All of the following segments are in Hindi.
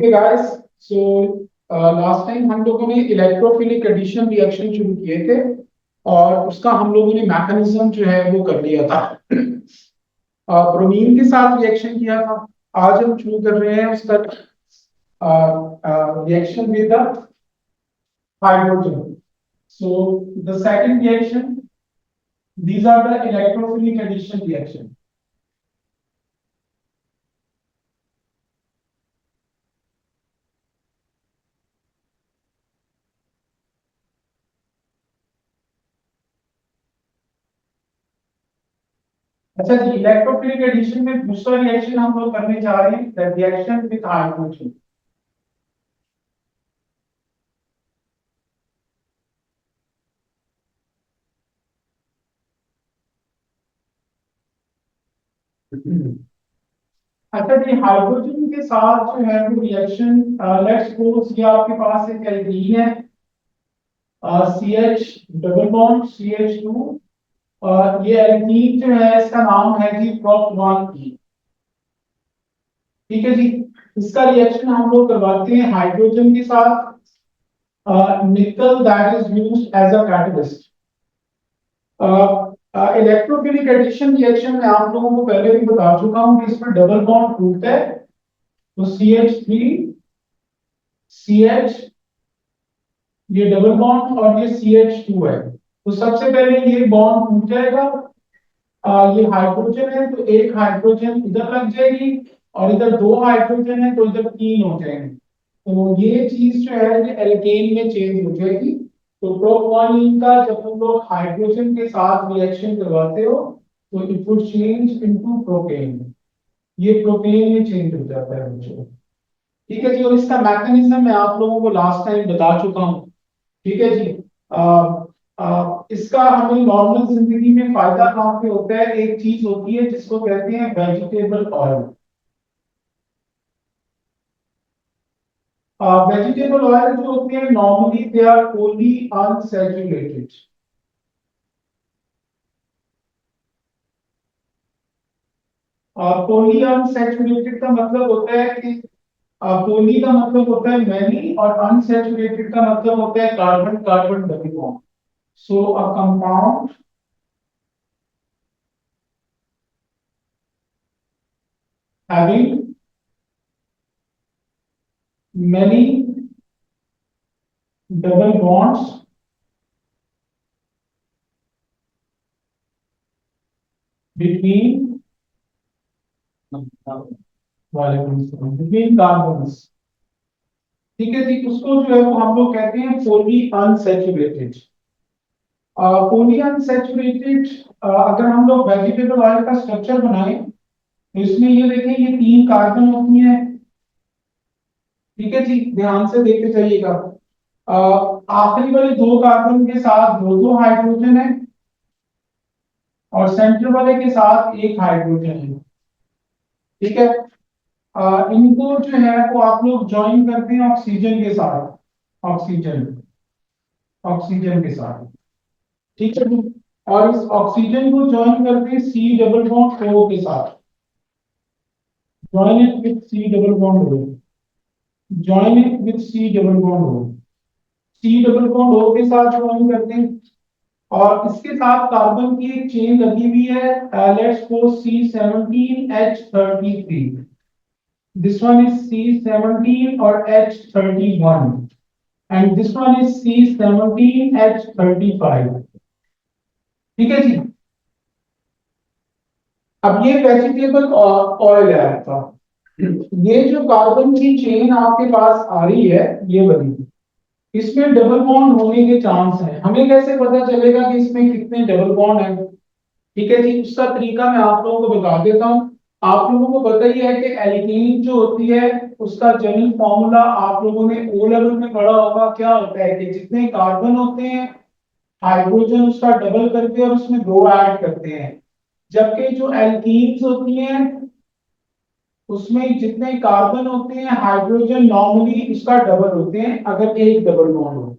Okay guys, so last time हम लोगों ने इलेक्ट्रोफिलिक एडिशन रिएक्शन शुरू किए थे और उसका हम लोगों ने मैकेनिज्म जो है वो कर लिया था। ब्रोमीन के साथ रिएक्शन किया था। आज हम शुरू कर रहे हैं उसका reaction with the hydrogen. So the second reaction, these are the electrophilic addition reaction. अच्छा जी, इलेक्ट्रोफिलिक एडिशन में दूसरा रिएक्शन हम लोग करने जा रहे हैं, द रिएक्शन विद हाइड्रोजन। अच्छा जी, हाइड्रोजन के साथ जो है वो रिएक्शन, लेट्स सपोज ये आपके पास एक एल्कीन है, C H double bond C H two. ये एल्कीन जो है इसका नाम है जी प्रोप वन की। ठीक है जी, इसका रिएक्शन हम लोग करवाते हैं हाइड्रोजन के साथ, nickel that is used as a catalyst. Electrophilic addition reaction में आप लोगों को पहले भी बता चुका हूं कि इसमें डबल बॉन्ड टूटता है, तो C H three C H, ये डबल बॉन्ड और ये सी एच टू है। तो सबसे पहले ये बॉन्ड टूट जाएगा। ये हाइड्रोजन है तो एक हाइड्रोजन इधर लग जाएगी और इधर दो हाइड्रोजन है तो इधर तीन हो जाएंगे। तो ये चीज जो है ये एल्केन में चेंज हो जाएगी। तो प्रोप का जब हम लोग हाइड्रोजन के साथ रिएक्शन करवाते हो तो it would change into propane. ये प्रोपेन में चेंज हो जाता है बच्चों। ठीक है जी, और इसका मैकेनिज्म मैं आप लोगों को लास्ट टाइम बता चुका हूँ। ठीक है जी। इसका हमें नॉर्मल जिंदगी में फायदा कहाँ पे होता है, एक चीज होती है जिसको कहते हैं वेजिटेबल ऑयल। वेजिटेबल ऑयल जो होते हैं normally they are only unsaturated. Poly unsaturated का मतलब होता है कि पोली का मतलब होता है मैनी और अनसैचुरेटेड का मतलब होता है carbon carbon double bond. So a compound having many double bonds between between carbons। ठीक है जी, उसको जो है वो हम लोग कहते हैं पोली अनसैचुरेटेड। पोली अनसैचुरेटेड, अगर हम लोग वेजिटेबल ऑयल का स्ट्रक्चर बनाएं तो इसमें ये देखें, ये तीन कार्बन होती हैं। ठीक है जी, ध्यान से देखते जाइएगा। आखिरी वाले दो कार्बन के साथ दो दो हाइड्रोजन है और सेंटर वाले के साथ एक हाइड्रोजन है। ठीक है। इनको जो है वो आप लोग ज्वाइन करते हैं ऑक्सीजन के साथ, ऑक्सीजन ऑक्सीजन के साथ। ठीक है जी, और इस ऑक्सीजन को ज्वाइन करते हैं सी डबल बॉन्ड ओ के साथ। Join it with C double bond O, join it with C double bond O, C double bond O के साथ ज्वाइन करते हैं। और इसके साथ कार्बन की एक चेन लगी हुई है, let's suppose C17H33। This one is C17 और H31 and this one is C17H35। ठीक है जी। अब ये वेजिटेबल ऑयल है आपका। ये जो कार्बन की चेन आपके पास आ रही है ये वाली, इसमें डबल बॉन्ड होने के चांस हैं। हमें कैसे पता चलेगा कि इसमें कितने डबल बॉन्ड हैं? ठीक है जी, उसका तरीका मैं आप लोगों को बता देता हूँ। आप लोगों को पता ही है कि एल्कीन जो होती है उसका जनरल फॉर्मूला आप लोगों ने ओ लेवल में पढ़ा होगा। क्या होता है कि जितने कार्बन होते हैं हाइड्रोजन उसका डबल करके और उसमें दो ऐड करते हैं, जबकि जो एल्कीन्स होती हैं उसमें जितने कार्बन होते हैं हाइड्रोजन नॉर्मली उसका डबल होते हैं अगर एक डबल बॉन्ड हो।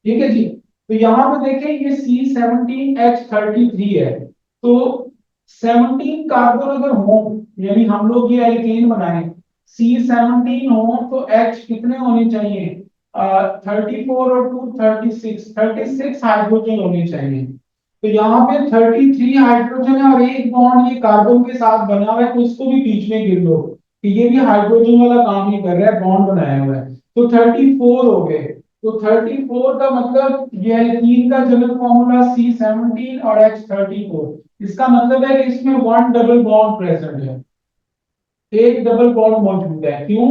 ठीक है जी, तो यहां पे देखें ये C17H33 है। तो 17 कार्बन अगर हो, यानी हम लोग ये एल्केन बनाए, C17 हो तो H कितने होने चाहिए? 34 और 2 36 हाइड्रोजन होने चाहिए। तो यहाँ पे 33 हाइड्रोजन है और एक बॉन्ड ये कार्बन के साथ बना हुआ है, तो इसको भी बीच में गिन लो कि ये भी हाइड्रोजन वाला काम ही कर रहा है, बॉन्ड बनाया हुआ है। तो 34 हो गए। तो 34 का मतलब ये एल्कीन का जनरल फॉर्मूला C17 और H34। इसका मतलब है कि इसमें वन डबल बॉन्ड प्रेजेंट है, एक डबल बॉन्ड मौजूद है। क्यों?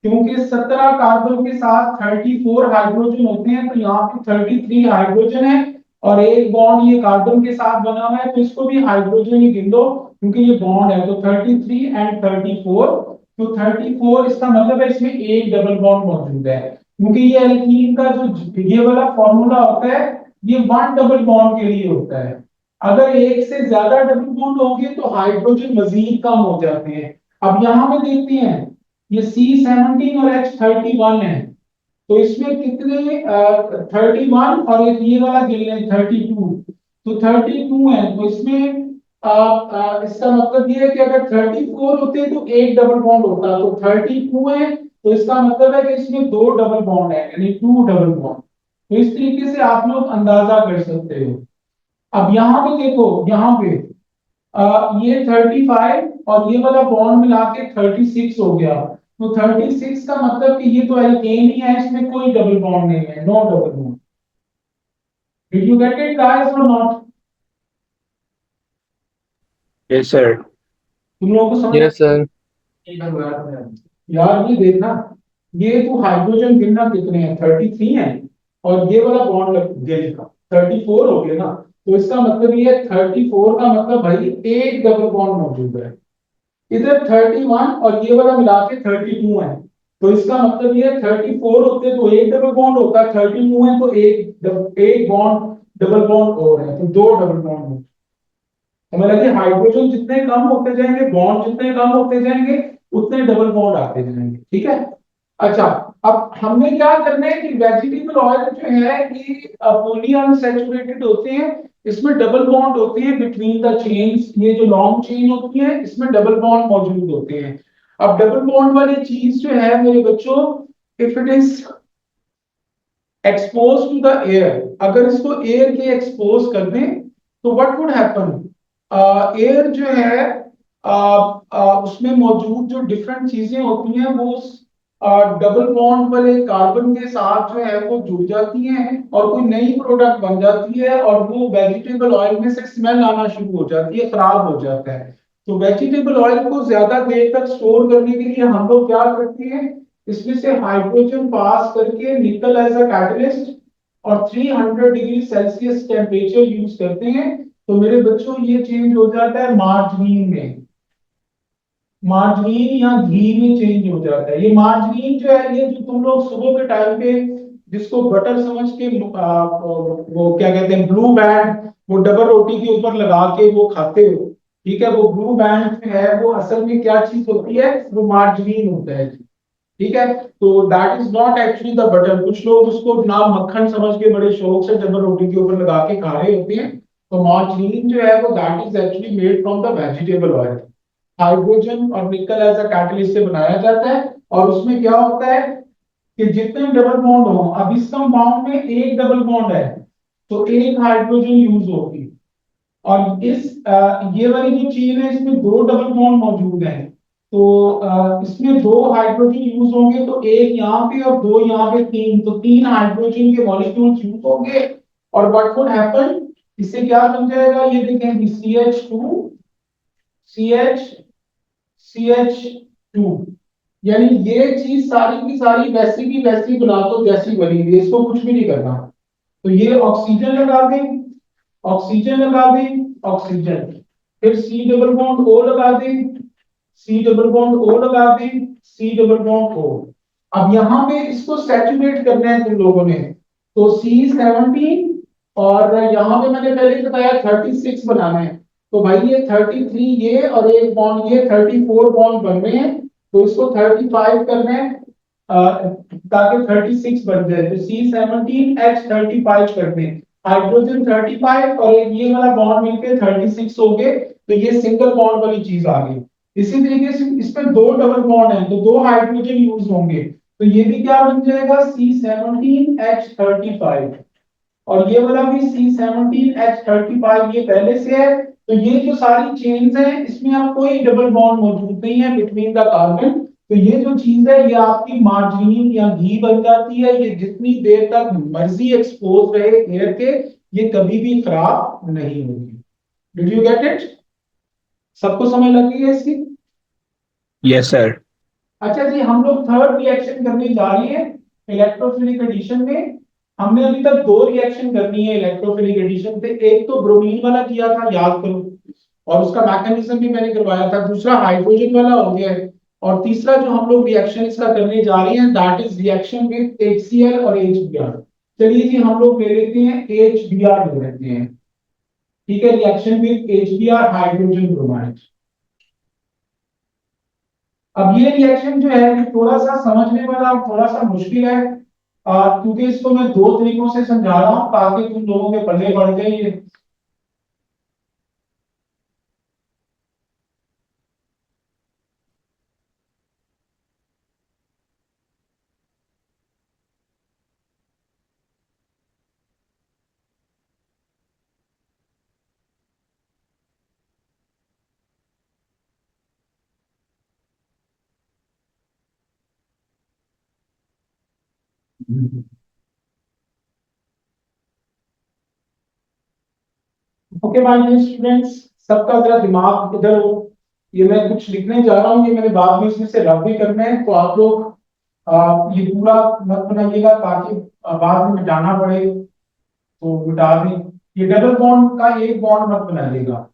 क्योंकि 17 कार्बन के साथ 34 हाइड्रोजन होते हैं, तो यहाँ पे 33 हाइड्रोजन है और एक बॉन्ड ये कार्बन के साथ बना हुआ है, तो इसको भी हाइड्रोजन ही गिन लो क्योंकि ये बॉन्ड है। तो 33 एंड 34, तो 34 इसका मतलब है इसमें एक डबल बॉन्ड मौजूद है, क्योंकि ये एल्कीन का जो ये वाला फॉर्मूला होता है ये वन डबल बॉन्ड के लिए होता है। अगर एक से ज्यादा डबल बॉन्ड होंगे तो हाइड्रोजन मजीद कम हो जाते हैं। अब यहाँ पे देखते हैं, ये C17 और H31 है, तो इसमें कितने 31 और एक ये वाला गिन लें 32, तो 32 है। तो इसमें इसका मतलब ये है कि अगर 34 होते तो एक डबल बॉन्ड होता, तो 32 है, तो इसका मतलब है कि इसमें दो डबल बॉन्ड है, यानी टू डबल बॉन्ड। तो इस तरीके से आप लोग अंदाजा कर सकते हो। अब यहाँ पे देखो, यहाँ पे ये 35 और ये वाला बॉन्ड मिला के 36 हो गया। तो 36 का मतलब कि ये तो एल्केन ही है, इसमें कोई डबल बॉन्ड नहीं है, no double bond. Did you get it guys और नॉट? Yes sir. तुम लोगों को समझ यस सर। यार ये देखना, ये तो हाइड्रोजन गिनना कितने हैं, 33 है और ये वाला बॉन्ड ये लिखा 34 हो गया ना। तो इसका मतलब ये 34 का मतलब भाई एक डबल बॉन्ड मौजूद है। इधर 31 और ये वाला मिला के 32 है, तो इसका मतलब ये 34 होते तो एक डबल बॉन्ड होता, 32 है तो एक बॉन्ड डबल बॉन्ड और है, तो दो डबल बॉन्ड। हमें लगे हाइड्रोजन जितने कम होते जाएंगे, बॉन्ड जितने कम होते जाएंगे, उतने डबल बॉन्ड आते जाएंगे। ठीक है। अच्छा, अब हमने क्या करना है कि वेजिटेबल ऑयल जो है ये पॉली अनसैचुरेटेड होते हैं, इसमें डबल बॉन्ड होते हैं बिटवीन द चेन्स। ये जो लॉन्ग चेन होती है इसमें डबल बॉन्ड मौजूद होते हैं। अब डबल बॉन्ड वाली चीज जो है मेरे बच्चों, if it is expose to the air, अगर इसको एयर के एक्सपोज कर दें तो व्हाट वुड हैपन, एयर जो है उसमें मौजूद जो डिफरेंट चीजें होती हैं वो डबल बॉन्ड वाले कार्बन के साथ जो है वो जुड़ जाती हैं और कोई नई प्रोडक्ट बन जाती है और वो वेजिटेबल ऑयल में से स्मेल आना शुरू हो जाती है, खराब हो जाता है। तो वेजिटेबल ऑयल को ज्यादा देर तक स्टोर करने के लिए हम लोग क्या करते हैं, इसमें से हाइड्रोजन पास करके निकल एज अ कैटलिस्ट और 300 डिग्री सेल्सियस टेम्परेचर यूज करते हैं। तो मेरे बच्चों ये चेंज हो जाता है मार्जरीन में, मार्जरीन या घी में चेंज हो जाता है। ये मार्जरीन जो है ये जो तुम लोग सुबह के टाइम पे जिसको बटर समझ के वो क्या कहते हैं ब्लू बैंड, वो डबल रोटी के ऊपर लगा के वो खाते हो, ठीक है, वो ब्लू बैंड जो है वो असल में क्या चीज होती है, वो मार्जरीन होता है। ठीक है, तो that is not actually the butter. कुछ लोग उसको ना मक्खन समझ के बड़े शौक से डबल रोटी के ऊपर लगा के खा रहे होते हैं। तो मार्जरीन जो है वो that is actually made from the vegetable oil. Hydrogen और निकल एज अ कैटलिस्ट से बनाया जाता है और उसमें क्या होता है कि जितने डबल बॉन्ड हो, अब इस कंपाउंड में एक डबल बॉन्ड है तो एक हाइड्रोजन यूज होगी, और ये वाली जो चीज है इसमें दो डबल बॉन्ड मौजूद हैं, तो इसमें दो हाइड्रोजन यूज होंगे, तो एक यहाँ पे और दो यहाँ पे, तीन, तो तीन हाइड्रोजन के मॉलिक्यूल्स यूज होंगे। और व्हाट वुड हैपन, इससे क्या बन जाएगा, ये देखें CH2 CH2, यानी ये चीज सारी की सारी वैसी की वैसी बना दो जैसी बनी हुई है, इसको कुछ भी नहीं करना। तो ये ऑक्सीजन लगा दें, ऑक्सीजन लगा दें, ऑक्सीजन, फिर C डबल बॉन्ड O लगा दें, C डबल बॉन्ड O लगा दें, C डबल बॉन्ड O। अब यहाँ पे इसको सैचुरेट करना है तुम लोगों ने, तो C17 और यहाँ पे मैंने पहले ही बताया 36 बनाना है। तो भाई ये 33 ये और एक बॉन्ड ये 34 बॉन्ड बन रहे हैं, तो इसको 35 करना है ताकि 36 बन जाए। तो C17H35 करते हैं, हाइड्रोजन 35 और एक ये वाला बॉन्ड मिलके 36 हो गए, तो ये सिंगल बॉन्ड वाली चीज आ गई। इसी तरीके से इसमें दो डबल बॉन्ड है तो दो हाइड्रोजन यूज होंगे, तो ये भी क्या बन जाएगा C17H35, और ये वाला भी C17H35, ये पहले से है। तो ये जो सारी चेन्स हैं इसमें अब कोई डबल बॉन्ड मौजूद नहीं है बिटवीन द कार्बन, तो ये जो चीज है ये आपकी मार्जिन या घी बन जाती है। ये जितनी देर तक मर्जी एक्सपोज रहे एयर के, ये कभी भी खराब नहीं होगी। Did you get it? सबको समझ लग गई है इसकी? Yes sir. अच्छा जी, हम लोग थर्ड रिएक्शन करने जा रहे हैं इलेक्ट्रोफिलिक एडिशन में। हमने अभी तक दो रिएक्शन करनी है इलेक्ट्रोफिलिक एडिशन पे, एक तो ब्रोमीन वाला किया था, याद करो, और उसका मैकेनिज्म भी मैंने करवाया था। दूसरा हाइड्रोजन वाला हो गया है, और तीसरा जो हम लोग रिएक्शन इसका करने जा रहे हैं that is reaction with HCl और HBr। चलिए जी, हम लोग ले लेते हैं HBr ले लेते हैं। ठीक है, reaction with HBr, hydrogen bromide. अब ये रिएक्शन जो है ये थोड़ा सा समझने वाला और थोड़ा सा मुश्किल है, क्योंकि इसको मैं दो तरीकों से समझा रहा हूँ ताकि तुम लोगों के पल्ले पड़ जाए ये। ओके माय स्टूडेंट्स, सबका जरा दिमाग इधर हो। ये मैं कुछ लिखने जा रहा हूँ, ये मैंने बाद में इसमें से रब भी करना है, तो आप लोग ये पूरा मत बनाइएगा ताकि बाद में मिटाना पड़े तो मिटा दें। ये डबल बॉन्ड का एक बॉन्ड मत बनाइएगा।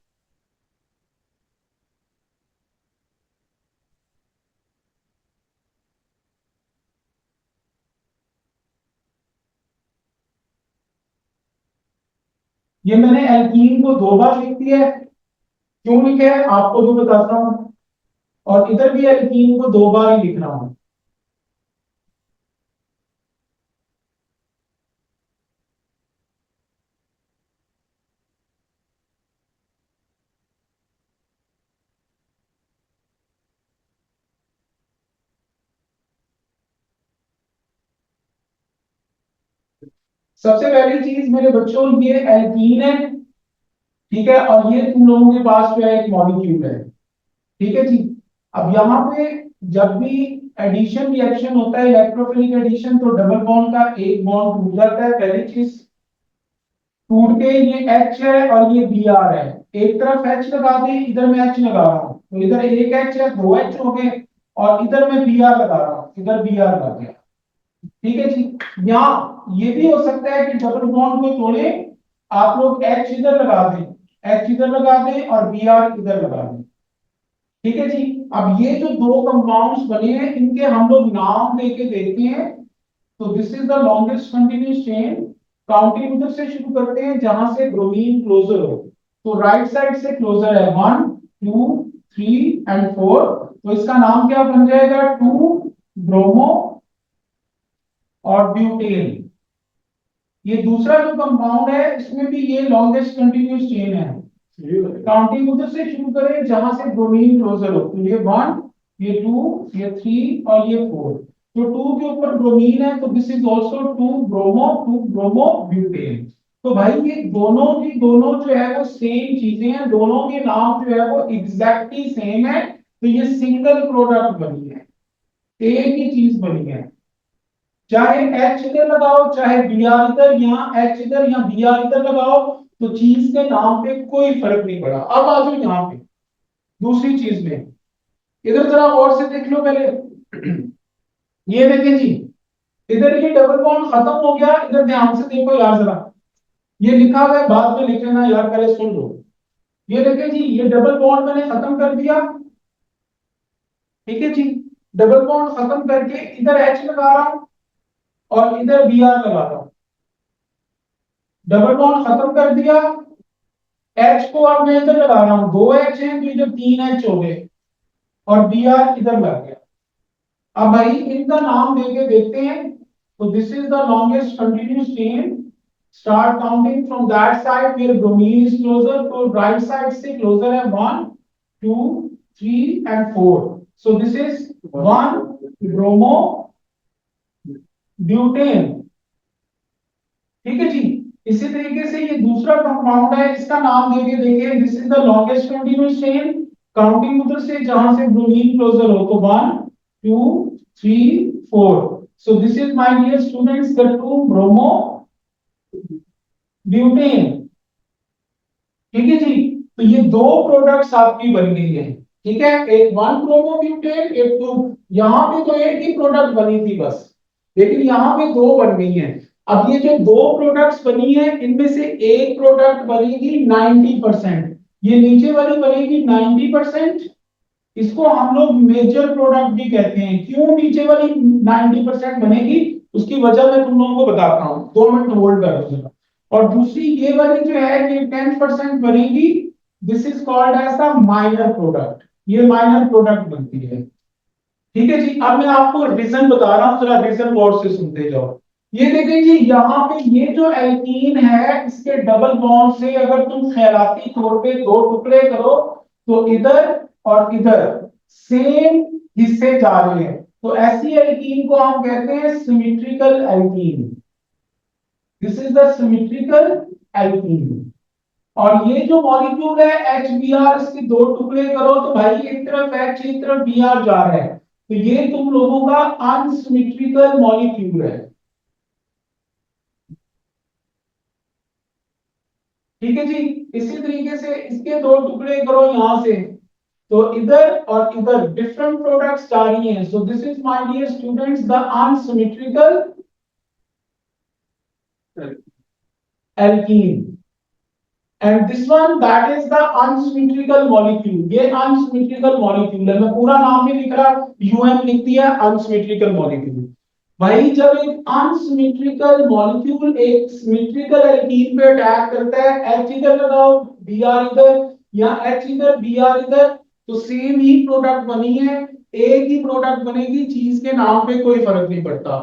ये मैंने एल्कीन को दो बार लिख दिया है, क्यों लिखे है आपको भी बताता हूँ, और इधर भी एल्कीन को दो बार ही लिख रहा हूँ। सबसे पहली चीज मेरे बच्चों, ये एल्कीन है, ठीक है, और ये तुम लोगों के पास जो है एक मॉलिक्यूल है, ठीक है जी। अब यहाँ पे जब भी एडिशन रिएक्शन होता है इलेक्ट्रोफिलिक एडिशन, तो डबल बॉन्ड का एक बॉन्ड टूट जाता है। पहली चीज, टूट के ये H है और ये Br है, एक तरफ H लगा दे, इधर मैं H लगा रहा हूँ, तो इधर एक H है, दो H हो गए, और इधर मैं Br लगा रहा हूँ, इधर Br लगा गया। ठीक है जी। यहाँ ये भी हो सकता है कि डबल बॉन्ड को तोड़े, आप लोग H इधर लगा दें, H इधर लगा दें और Br इधर लगा दें। ठीक है जी। अब ये जो दो कंपाउंड्स बने हैं इनके हम लोग नाम देके देखते हैं। तो this is the longest continuous chain. Counting उधर से शुरू करते हैं जहां से ब्रोमीन क्लोजर हो। तो राइट साइड से क्लोजर है 1 2 3 एंड 4, तो इसका नाम क्या बन जाएगा, 2 ब्रोमो और ब्यूटेन। ये दूसरा जो कंपाउंड है इसमें भी ये लॉन्गेस्ट कंटिन्यूअस चेन है। काउंटिंग उधर से शुरू करें जहां से ब्रोमीन क्लोजर हो, तो ये 1, ये 2, ये 3 और ये 4। तो 2 के ऊपर ब्रोमीन है, तो this is also 2 bromo butane. तो भाई ये दोनों की दोनों जो है वो सेम चीजें हैं, दोनों के नाम जो है वो एग्जैक्टली सेम है, तो ये सिंगल प्रोडक्ट बनी है, एक ही चीज बनी है। चाहे एच इधर लगाओ चाहे बी आर इधर, यहाँ एच इधर या बी आर इधर लगाओ, तो चीज के नाम पे कोई फर्क नहीं पड़ा। अब आ जाओ यहाँ पे दूसरी चीज में, इधर जरा और से देख लो पहले। ये देखें जी, इधर ये डबल बॉन्ड खत्म हो गया, इधर ध्यान से देखो यार जरा, ये लिखा हुआ है बाद में लिख लेना यार, पहले सुन लो। ये देखें जी, ये डबल बॉन्ड मैंने खत्म कर दिया, ठीक है जी। डबल बॉन्ड खत्म करके इधर एच लगा रहा हूं और इधर बी आर लगा रहा हूं। डबल बॉन्ड खत्म कर दिया, एच को अब मैं इधर लगा रहा हूं, दो एच हैं तो इधर तीन एच हो गए, और बी आर इधर लग गया। अब भाई इनका नाम देके देखते हैं। तो this is the longest continuous chain. Start counting from that side where bromine is closer, तो राइट साइड से क्लोजर है 1 2 3 and 4. So this is 1 bromo butane. ठीक है जी। इसी तरीके से ये दूसरा कंपाउंड है, इसका नाम देके देखिए, this is the longest continuous chain, counting उधर से जहां से ब्रोमीन क्लोजर हो, तो 1 2 3 4। So this is my dear students the 2 bromo butane. ठीक है जी। तो ये दो प्रोडक्ट्स आपकी बन गई है। ठीक है, एक 1 ब्रोमो ब्यूटेन, एक 2। यहां पे तो एक ही प्रोडक्ट बनी थी बस, लेकिन यहाँ पे दो बन गई हैं। अब ये जो दो प्रोडक्ट्स बनी है, इनमें से एक प्रोडक्ट बनेगी 90%, ये नीचे वाली बनेगी 90%। इसको हम लोग मेजर प्रोडक्ट भी कहते हैं। क्यों नीचे वाली 90% बनेगी, उसकी वजह मैं तुम लोगों को बताता हूँ, 2 मिनट होल्ड करो। और दूसरी ये वाली जो है, ये 10% बनेगी, this is called as the minor product, ये माइनर प्रोडक्ट बनती है। ठीक है जी। अब मैं आपको रीजन बता रहा हूं, जरा रीजन गौर से सुनते जाओ। ये देखें जी, यहाँ पे ये जो एल्कीन है, इसके डबल बॉन्ड से अगर तुम ख्यालाती तौर पे दो टुकड़े करो, तो इधर और इधर सेम हिस्से जा रहे हैं, तो ऐसी एल्कीन को हम कहते हैं symmetrical alkene. This is the symmetrical alkene. और ये जो मॉलिक्यूल है HBr, इसके दो टुकड़े करो तो भाई एक तरफ H एक तरफ Br जा रहा है, तो ये तुम लोगों का अनसिमेट्रिकल मॉलिक्यूल है। ठीक है जी। इसी तरीके से इसके दो टुकड़े करो यहां से, तो इधर और इधर डिफरेंट प्रोडक्ट्स जा रही हैं। So this is my dear students the unsymmetrical alkene, and this one that is the unsymmetrical molecule. ये अनसिमेट्रिकल मॉलिक्यूल है, मैं पूरा नाम नहीं लिख रहा, यूएम लिख दिया, अनसिमेट्रिकल मॉलिक्यूल। भाई जब एक अनसिमेट्रिकल मॉलिक्यूल एक सिमेट्रिकल एल्कीन पे अटैक करता है, एच इधर लगाओ Br इधर, या एच इधर Br इधर, तो सेम ही प्रोडक्ट बनी है, एक ही प्रोडक्ट बनेगी, चीज के नाम पे कोई फर्क नहीं पड़ता।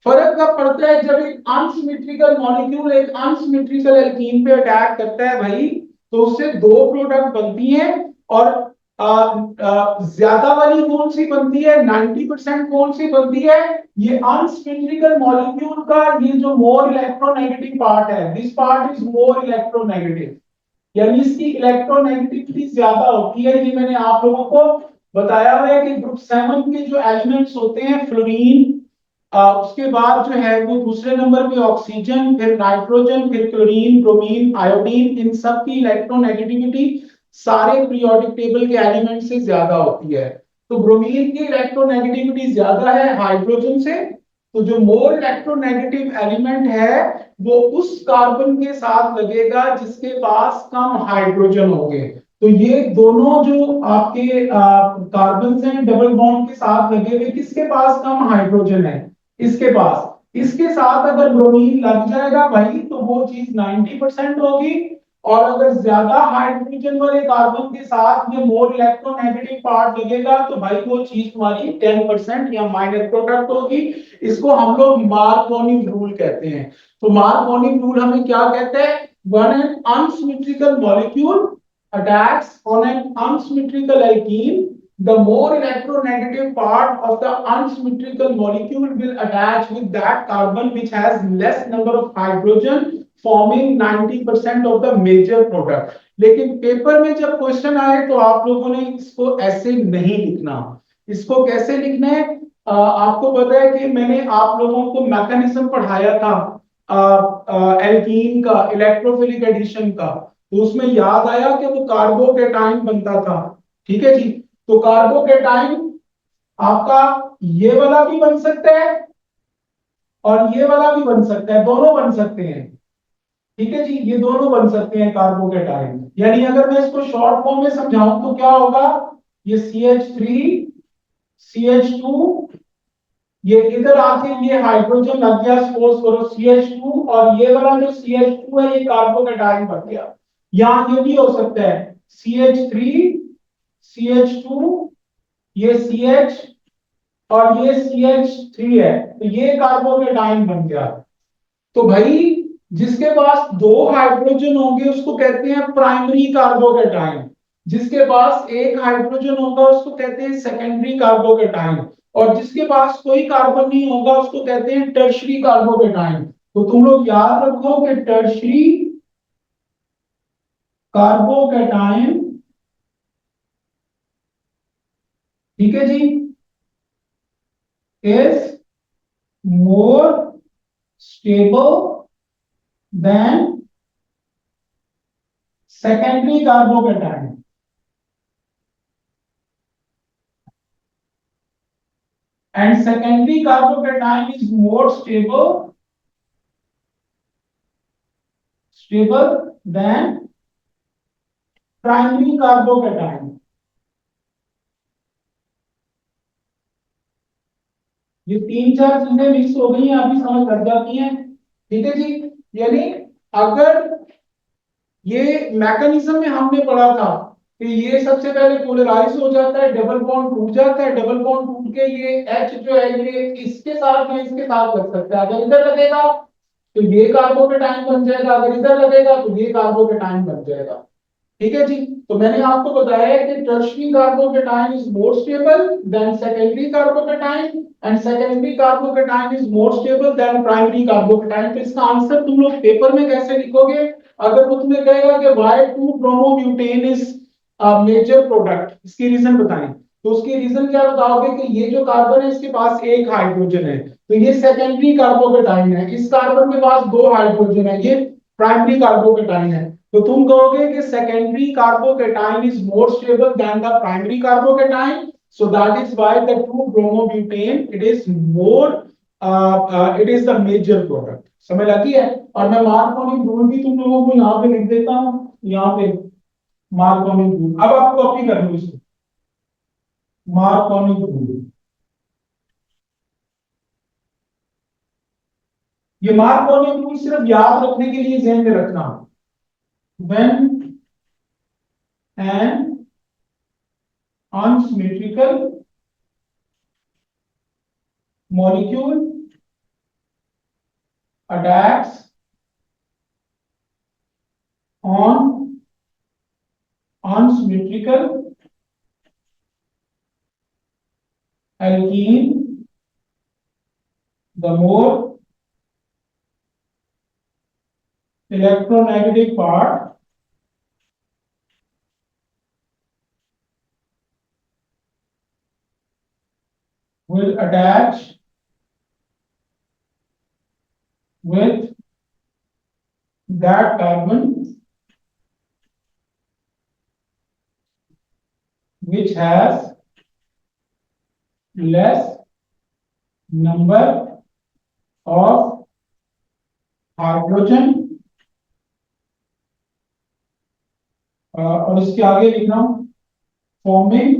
फर्क कब पड़ता है, जब एक अनसिमेट्रिकल मॉलिक्यूल एक अनसिमेट्रिकल एल्कीन पे अटैक करता है भाई, तो उससे दो प्रोडक्ट बनती हैं। और ज्यादा वाली कौन सी बनती है, 90% कौन सी बनती है, ये अनसिमेट्रिकल मॉलिक्यूल का ये जो मोर इलेक्ट्रोनेगेटिव पार्ट है, this part is more electronegative, यानी इसकी इलेक्ट्रोनेगेटिविटी ज्यादा होती है। ये मैंने आप लोगों को बताया हुआ है कि ग्रुप 7 के जो एलिमेंट्स होते हैं, फ्लोरीन, उसके बाद जो है वो दूसरे नंबर पे ऑक्सीजन, फिर नाइट्रोजन, फिर क्लोरीन, ब्रोमीन, आयोडीन, इन सब की इलेक्ट्रोनेगेटिविटी सारे पीरियोडिक टेबल के एलिमेंट से ज्यादा होती है। तो ब्रोमीन की इलेक्ट्रोनेगेटिविटी ज्यादा है हाइड्रोजन से, तो जो मोर इलेक्ट्रोनेगेटिव एलिमेंट है वो उस कार्बन के साथ लगेगा जिसके पास कम हाइड्रोजन होंगे। तो ये दोनों जो आपके कार्बन हैं डबल बॉन्ड के साथ लगे हुए, किसके पास कम हाइड्रोजन है, इसके पास। इसके साथ अगर ब्रोमीन लग जाएगा भाई, तो वो चीज 90% होगी। और अगर ज्यादा हाइड्रोजन वाले कार्बन के साथ ये मोर इलेक्ट्रोनेगेटिव पार्ट लगेगा, तो भाई वो चीज तुम्हारी 10% या माइनर प्रोडक्ट होगी। इसको हम लोग मार्कोनी रूल कहते हैं। तो मार्कोनी रूल हमें क्या कहते हैं, one N unsymmetrical molecule attacks on an unsymmetrical alkene, the more electronegative part of the unsymmetrical molecule will attach with that carbon which has less number of hydrogen, forming 90% of the major product। लेकिन पेपर में जब क्वेश्चन आए तो आप लोगों ने इसको ऐसे नहीं लिखना। इसको कैसे लिखना है, आपको पता है कि मैंने आप लोगों को मैकेनिज्म पढ़ाया था एल्कीन का, इलेक्ट्रोफिलिक एडिशन का, तो उसमें याद आया कि वो कार्बोकेटाइन बनता था। ठीक है जी। तो कार्बोकेटाइन आपका ये वाला भी बन सकता है और ये वाला भी बन सकता है, दोनों बन सकते हैं। ठीक है जी, ये दोनों बन सकते हैं कार्बोकेटाइन। यानी अगर मैं इसको शॉर्ट फॉर्म में समझाऊं तो क्या होगा, ये CH3 CH2, ये इधर आके ये हाइड्रोजन लग गया, सपोज करो CH2, और ये वाला जो CH2 है ये कार्बोकेटाइन बन गया। यहां ये भी हो सकता है CH3 CH2, ये CH और ये CH3 है, तो ये कार्बोकेटाइन बन गया। तो भाई जिसके पास दो हाइड्रोजन होंगे उसको कहते हैं प्राइमरी कार्बोकेटाइन, जिसके पास एक हाइड्रोजन होगा उसको कहते हैं सेकेंडरी कार्बोकेटाइन, और जिसके पास कोई कार्बन नहीं होगा उसको कहते हैं टर्शरी कार्बोकेटाइन। तो तुम लोग याद रखो कि टर्शरी कार्बोकेटाइन, ठीक है जी, is more stable than secondary carbocation. And secondary carbocation is more stable than primary carbocation। ये तीन चार चीजें मिक्स हो गई हैं, अभी समझ लग जाती हैं, ठीक है जी। यानी अगर ये मैकेनिज्म में हमने पढ़ा था कि ये सबसे पहले पोलराइज हो जाता है, डबल बॉन्ड टूट जाता है, डबल बॉन्ड टूट के ये H जो है ये इसके साथ या इसके साथ लग सकता है। अगर इधर लगेगा तो ये कार्बोकेटाइन बन जाएगा, अगर इधर लगेगा तो ये कार्बोकेटाइन बन जाएगा, ठीक है जी। तो मैंने आपको बताया है कि tertiary carbocation is more stable than secondary carbocation, and secondary carbocation is more stable then primary carbocation. तो इसका आंसर तुम लोग पेपर में कैसे लिखोगे? अगर वो तुम्हें कहेगा कि Y2 bromobutane is major product, इसकी रीजन बताएं, तो उसकी रीजन क्या बताओगे कि ये जो कार्बन है इसके पास एक हाइड्रोजन है, तो ये सेकेंडरी कार्बोकेटाइन है। इस कार्बन के पास दो हाइड्रोजन है, ये प्राइमरी कार्बोकेटाइन है। तो तुम कहोगे कि secondary carbocation is more stable than the primary carbocation, so that is why the 2-bromobutane it is more, it is the major product. समझ आती है? और मैं मार्कोनी रूल भी तुम लोगों को यहाँ पे लिख देता हूँ, यहाँ पे मार्कोनी रूल, अब आप कॉपी कर लो इसको, मार्कोनी रूल। ये मार्कोनी रूल सिर्फ याद रखने के लिए ध्यान में रखना। When an unsymmetrical molecule attacks on unsymmetrical alkene, the more electronegative part will attach with that carbon which has less number of hydrogen, और इसके आगे लिखना फॉर्मिंग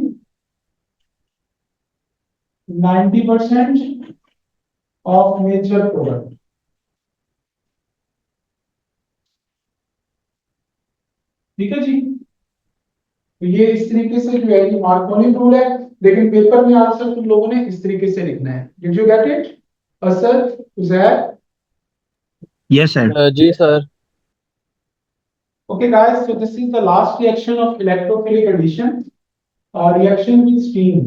90% ऑफ मेजर प्रोडक्ट। ठीक है जी। तो ये इस तरीके से जो है ये मार्कोनी रूल है, लेकिन पेपर में आंसर तुम लोगों ने इस तरीके से लिखना है। Did you get it Asad, Uzair? Yes, sir. जी sir. Okay guys, so this is the last reaction of electrophilic addition, reaction with steam।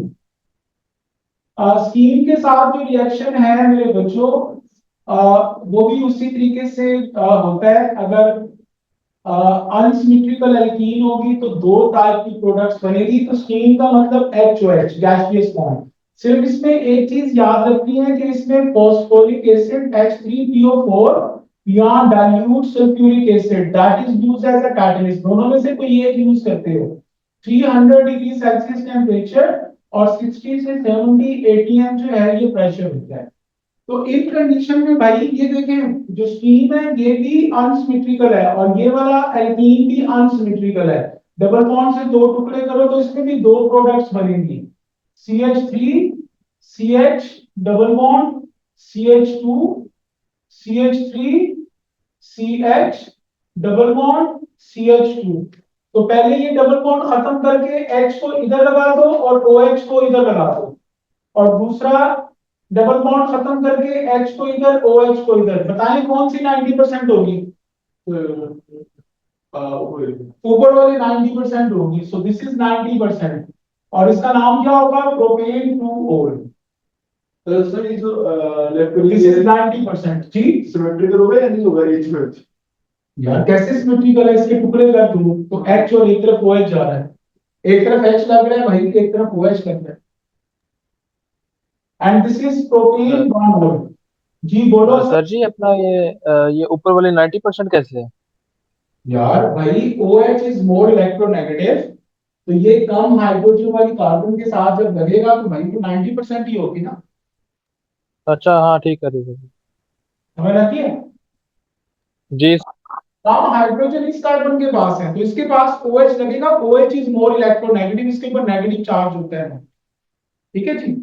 Steam के साथ जो रिएक्शन है मेरे बच्चों, वो भी उसी तरीके से होता है। अगर अनसिमेट्रिकल एल्कीन होगी तो दो टाइप की प्रोडक्ट्स बनेगी, तो स्टीम का मतलब HOH, गैसियस फॉर्म। सिर्फ इसमें एक चीज याद रखनी है कि इसमें फॉस्फोरिक एसिड H3PO4 या dilute sulphuric acid that is used as a catalyst, दोनों में से कोई एक यूज करते हो। 300 डिग्री सेल्सियस टेम्परेचर और 60 से 70 ATM जो है ये प्रेशर होता है। तो इन कंडीशन में भाई ये देखें, जो स्टीम है ये भी अनसिमेट्रिकल है और ये वाला एल्कीन भी अनसिमेट्रिकल है। डबल बॉन्ड से दो टुकड़े करो तो इसमें भी दो प्रोडक्ट्स बनेंगी, CH3 CH double bond, CH2 CH3 CH double bond CH2। तो पहले ये डबल बॉन्ड खत्म करके H को इधर लगा दो और OH को इधर लगा दो, और दूसरा डबल बॉन्ड खत्म करके H को इधर OH को इधर। बताएं कौन सी 90% होगी? ऊपर वाली 90% होगी, सो दिस इज 90%, और इसका नाम क्या होगा, प्रोपेन टू ओल। तो सर ये जो लेफ्ट दिस इज 90% जी। सिमेट्रिकल होगा या नहीं होगा एच में? यार कैसे सिमेट्रिकल है, इसके टुकड़े कर दूं तो एच और एक तरफ OH जा रहा है, एक तरफ H लग रहा है भाई, एक तरफ OH लग रहा है, and this is propane bond. जी बोलो सर जी अपना ये ऊपर वाले 90% कैसे है? यार भाई OH इज मोर इलेक्ट्रोनेगेटिव, तो ये कम हाइड्रोजन वाली कार्बन के साथ जब लगेगा तो भाई तो 90% ही होगी ना। अच्छा हाँ ठीक है ठीक है। हमें लगती है जी कम हाइड्रोजन इस कार्बन के पास है तो इसके पास OH लगेगा, OH इज मोर इलेक्ट्रोनेगेटिव, इसके ऊपर नेगेटिव चार्ज होता है। ठीक है जी।